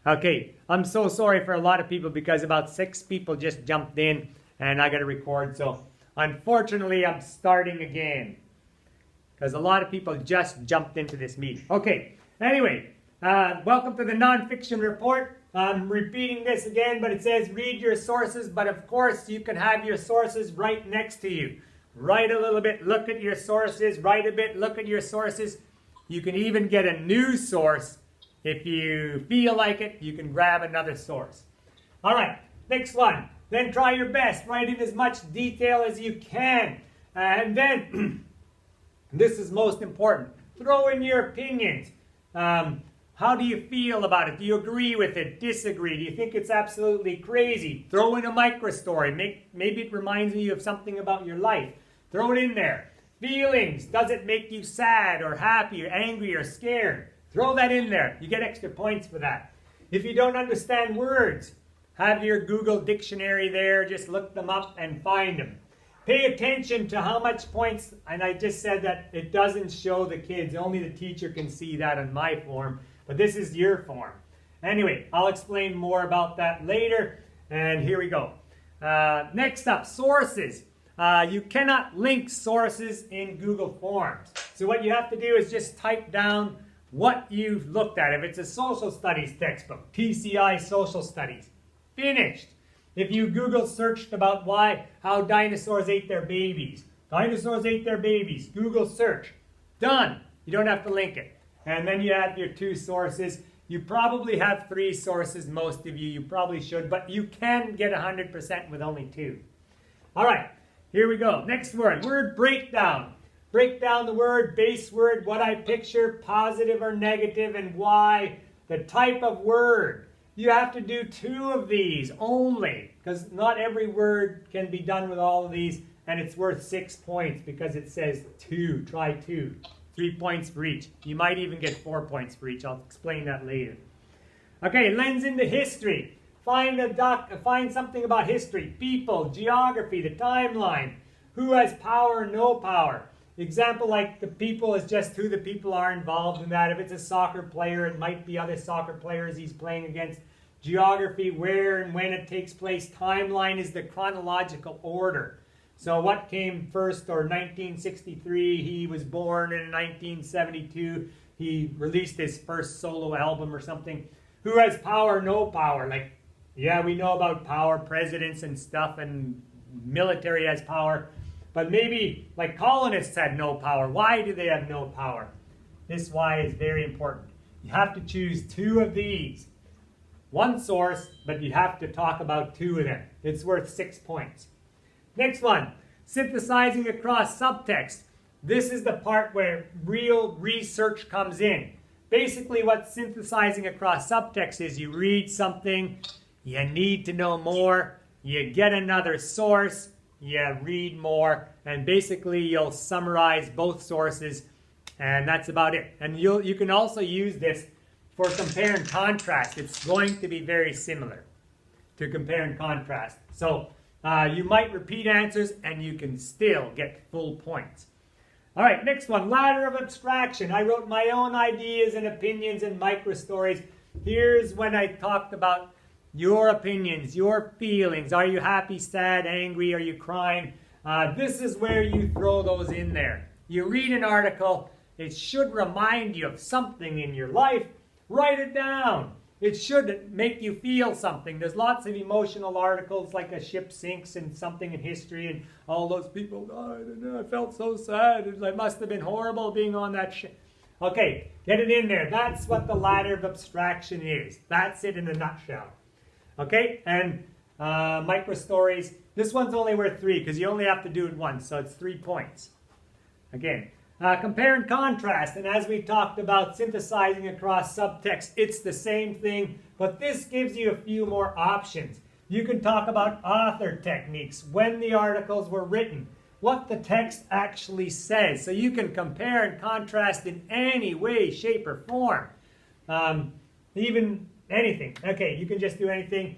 Okay, I'm so sorry for a lot of people because about 6 people just jumped in and I got to record. So unfortunately, I'm starting again because a lot of people just jumped into this meeting. Okay, anyway, welcome to the nonfiction report. I'm repeating this again, but it says read your sources. But of course, you can have your sources right next to you. Write a little bit, look at your sources, write a bit, look at your sources. You can even get a new source. If you feel like it, you can grab another source. All right, next one. Then try your best. Write in as much detail as you can. And then, this is most important, throw in your opinions. How do you feel about it? Do you agree with it? Disagree? Do you think it's absolutely crazy? Throw in a micro-story. Maybe it reminds you of something about your life. Throw it in there. Feelings. Does it make you sad or happy or angry or scared? Throw that in there. You get extra points for that. If you don't understand words, have your Google dictionary there. Just look them up and find them. Pay attention to how much points, and I just said that it doesn't show the kids. Only the teacher can see that on my form, but this is your form. Anyway, I'll explain more about that later, and here we go. Next up, sources. You cannot link sources in Google Forms. So what you have to do is just type down what you've looked at. If it's a social studies textbook, TCI social studies, finished. If you Google searched about how dinosaurs ate their babies, dinosaurs ate their babies, Google search, done. You don't have to link it. And then you have your 2 sources. You probably have 3 sources, most of you. You probably should, but you can get 100% with only 2. All right, here we go. Next word, word breakdown. Break down the word, base word, what I picture, positive or negative, and why. The type of word. You have to do 2 of these only, because not every word can be done with all of these, and it's worth 6 points because it says 2. Try 2. 3 points for each. You might even get 4 points for each. I'll explain that later. Okay, lens into history. Find something about history, people, geography, the timeline. Who has power, no power. Example, like the people is just who the people are involved in that. If it's a soccer player, it might be other soccer players he's playing against. Geography, where and when it takes place. Timeline is the chronological order. So what came first, or 1963, he was born, and in 1972, he released his first solo album or something. Who has power, no power? Like, yeah, we know about power, presidents and stuff, and military has power. But maybe, like, colonists had no power. Why do they have no power? This why is very important. You have to choose 2 of these. 1 source, but you have to talk about 2 of them. It's worth 6 points. Next one, synthesizing across subtext. This is the part where real research comes in. Basically, what synthesizing across subtext is, you read something, you need to know more, you get another source, you read more, and basically you'll summarize both sources, and that's about it. And you can also use this for compare and contrast. It's going to be very similar to compare and contrast. So you might repeat answers, and you can still get full points. All right, next one, ladder of abstraction. I wrote my own ideas and opinions and micro-stories. Here's when I talked about your opinions, your feelings. Are you happy, sad, angry? Are you crying? This is where you throw those in there. You read an article. It should remind you of something in your life. Write it down. It should make you feel something. There's lots of emotional articles, like a ship sinks and something in history, and all those people died, and I felt so sad. It must have been horrible being on that ship. Okay, get it in there. That's what the ladder of abstraction is. That's it in a nutshell. Okay, and micro stories. This one's only worth 3 because you only have to do it once, so it's 3 points. Again, compare and contrast. And as we talked about synthesizing across subtext, it's the same thing, but this gives you a few more options. You can talk about author techniques, when the articles were written, what the text actually says. So you can compare and contrast in any way, shape, or form. Even anything. Okay, you can just do anything.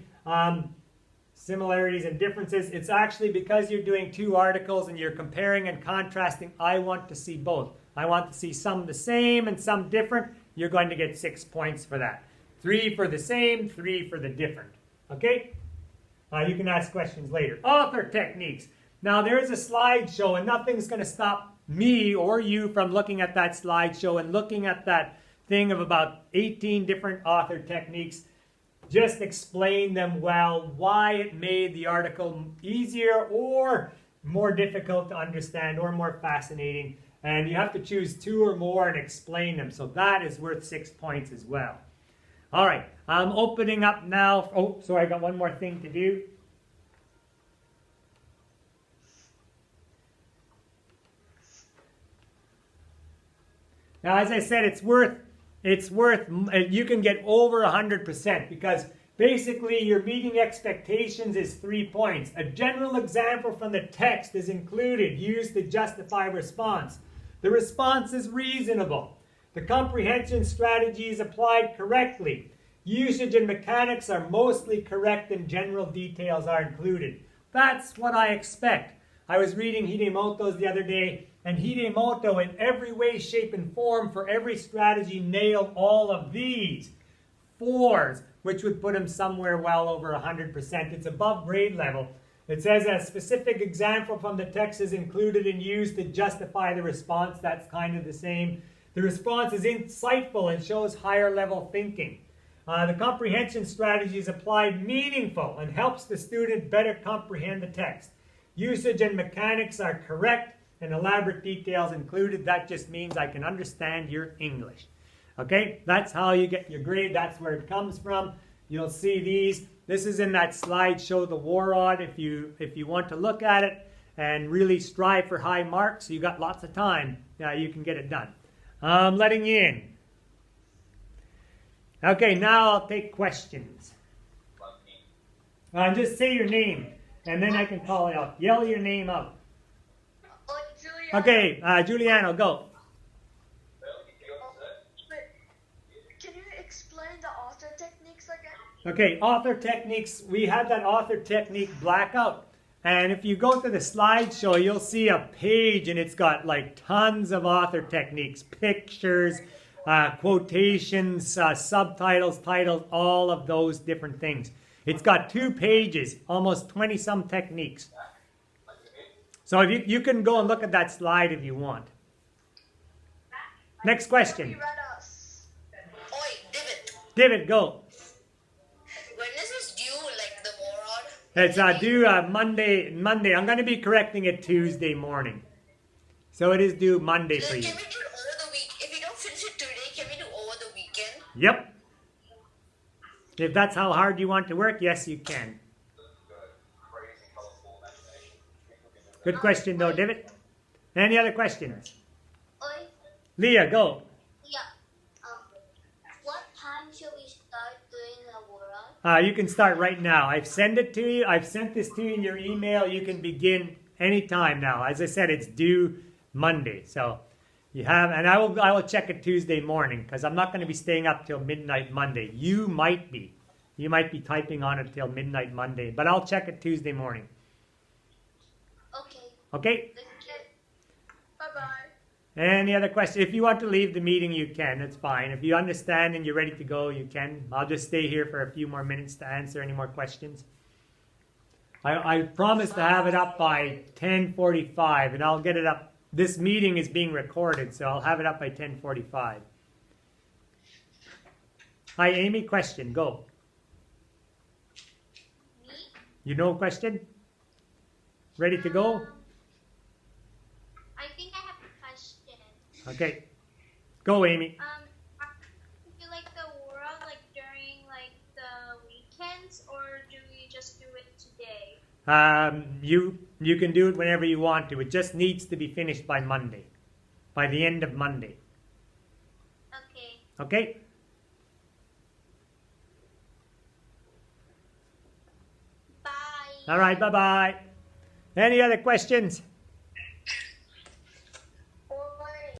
Similarities and differences. It's actually because you're doing 2 articles and you're comparing and contrasting, I want to see both. I want to see some the same and some different. You're going to get 6 points for that. 3 for the same, 3 for the different. Okay? You can ask questions later. Author techniques. Now there is a slideshow, and nothing's going to stop me or you from looking at that slideshow and looking at that thing of about 18 different author techniques. Just explain them well, why it made the article easier or more difficult to understand or more fascinating. And you have to choose 2 or more and explain them. So that is worth 6 points as well. All right, I'm opening up now. Oh, sorry, I got one more thing to do. Now, as I said, it's worth, you can get over 100% because basically your meeting expectations is 3 points. A general example from the text is included, used to justify response. The response is reasonable. The comprehension strategy is applied correctly. Usage and mechanics are mostly correct and general details are included. That's what I expect. I was reading Hidemoto's the other day, and Hidemoto in every way, shape, and form for every strategy nailed all of these 4s, which would put him somewhere well over 100%. It's above grade level. It says a specific example from the text is included and used to justify the response. That's kind of the same. The response is insightful and shows higher level thinking. The comprehension strategy is applied meaningful and helps the student better comprehend the text. Usage and mechanics are correct and elaborate details included. That just means I can understand your English. Okay, that's how you get your grade. That's where it comes from. You'll see these. This is in that slideshow, the WAROD, if you want to look at it and really strive for high marks. You got lots of time. You can get it done. I'm letting you in. Okay, now I'll take questions. Just say your name, and then I can call it out. Yell your name out. Okay, Giuliano, go. Can you explain the author techniques again? Okay, author techniques. We had that author technique blackout. And if you go to the slideshow, you'll see a page, and it's got like tons of author techniques, pictures, quotations, subtitles, titles, all of those different things. It's got 2 pages, almost 20-some techniques. So if you can go and look at that slide if you want. Next question. Oi, David, go. when is this due, like the WAROD? It's due Monday. I'm going to be correcting it Tuesday morning. So it is due Monday for you. Can we do it over the week? If we don't finish it today, can we do over the weekend? Yep. If that's how hard you want to work, yes, you can. Good question, though, David. Any other questions? Oi, Leah, go. yeah. What time should we start doing the WAROD? You can start right now. I've sent it to you. I've sent this to you in your email. You can begin anytime now. As I said, it's due Monday. So you have, and I will check it Tuesday morning because I'm not going to be staying up till midnight Monday. You might be. You might be typing on it till midnight Monday, but I'll check it Tuesday morning. Okay. Okay? Bye-bye. Any other questions? If you want to leave the meeting, you can. It's fine. If you understand and you're ready to go, you can. I'll just stay here for a few more minutes to answer any more questions. I promise to have it up by 10:45, and I'll get it up. This meeting is being recorded, so I'll have it up by 10:45. Hi, Amy. Question. Go. Me? You know a question? Ready to go? I think I have a question. Okay. Go, Amy. Do you like the WAROD like during like the weekends, or do we just do it today? You can do it whenever you want to. It just needs to be finished by Monday. By the end of Monday. Okay. Okay? Bye. All right, bye-bye. Any other questions?